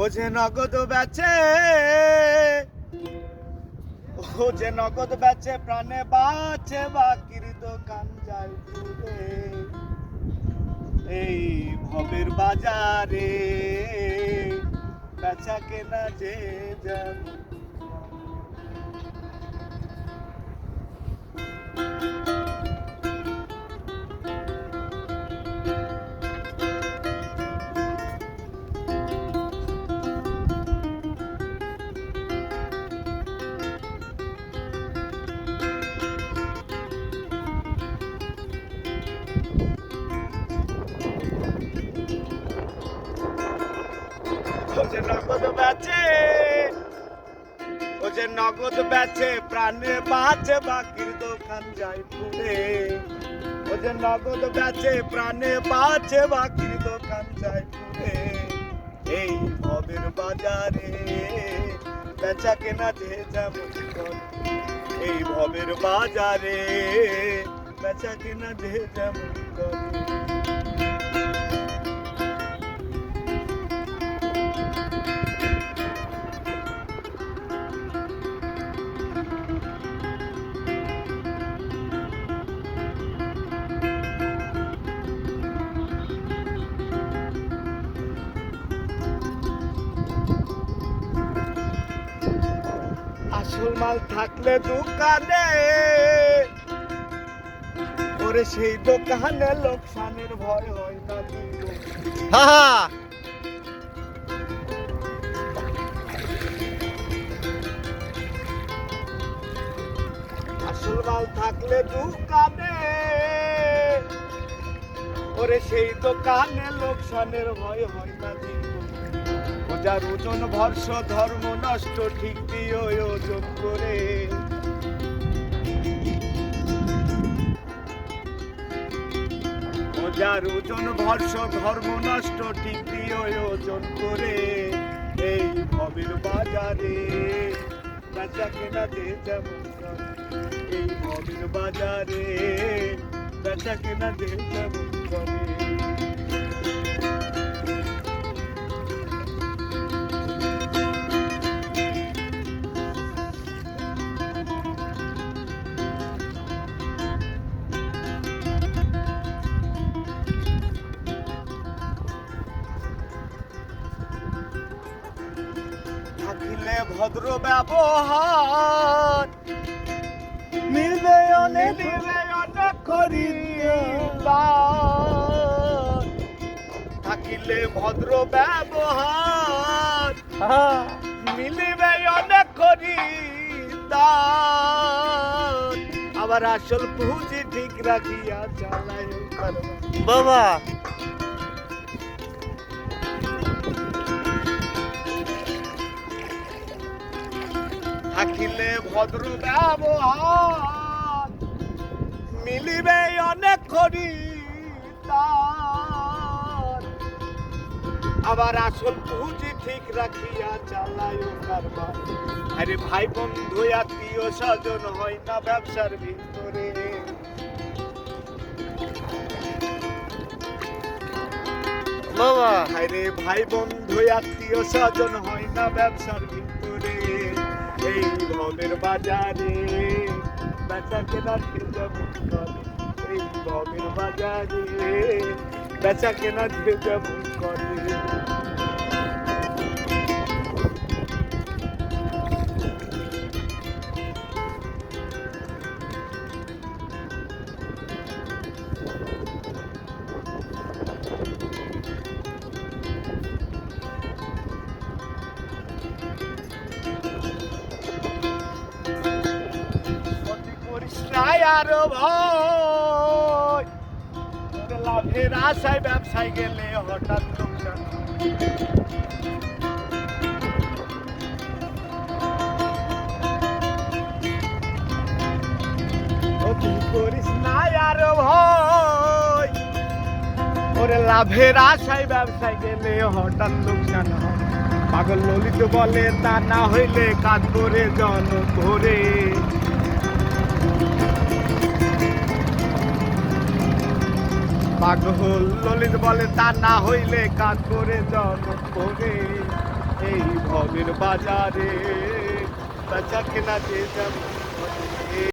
ও যে নগদ বেচে, ও যে নগদ বেচে প্রাণে বাঁচে, বাকির দোকান যায় ঘুরে এই ভবের বাজারে, বেচা কেনা যে যেমন। ও যে নগদ বেচে, ও যে নগদ বেচে প্রাণে বাঁচে, বাকির দোকান যায় পুড়ে। ও যে নগদ বেচে প্রাণে বাঁচে, বাকির দোকান যায় পুড়ে এই ভবের বাজারে, বেচা কেনা যে যেমন করে এই ভবের বাজারে, বেচা কেনা যে যেমন করে। আসল মাল থাকলে দোকানে, ওরে সেই দোকানে লোকসানের ভয় হয় না। আসল মাল থাকলে দোকানে, ওরে সেই দোকানে লোকসানের ভয় হয় না। যার ওজন ভর্ষ ধর্ম নষ্ট, ঠিক দিয়ে ওজন করে যার ওজন ভর্ষ ধর্ম নষ্ট, ঠিক দিয়ে ওজন করে এই ভবের বাজারে, বেচা কেনা যে যেমন করে এই ভবের বাজারে, বেচা কেনা যে যেমন করে। থাকিলে ভদ্র ব্যবহার, মিলবে অনেক খরিদ্দার। থাকিলে ভদ্র ব্যবহার, মিলবে অনেক খরিদ্দার। আবার আসল পুঁজি ঠিক রাখিয়া চালায় বাবা। থাকিলে ভদ্র ব্যবহার, মিলিবে অনেক খরিদ্দার। আবার আসল পুঁজি ঠিক রাখিয়া চালায় কারবার। আরে ভাই বন্ধু আত্মীয় স্বজন হয় না ব্যবসার ভিতরে, বাবা। আরে ভাই বন্ধু আত্মীয় স্বজন হয় না ব্যবসার ভিতরে এই ভবের বাজারে, বেচা কেনা যে যেমন করে এই ভবের বাজারে, বেচা কেনা যে যেমন করে। আরো ভয়, লাভের আশায় ব্যবসায় গেলে হঠাৎ লোকসান। করিস না আরো ভয়, ওরে লাভের আশায় ব্যবসায় গেলে হঠাৎ লোকসান হয়। পাগল ললিত বলে তা না হইলে কাজ করে জন করে। পাগল ললিত বলে তা না হইলে কাজ করে জন করে। মনের বাজারে বেচা কেনা যে যেমন করে।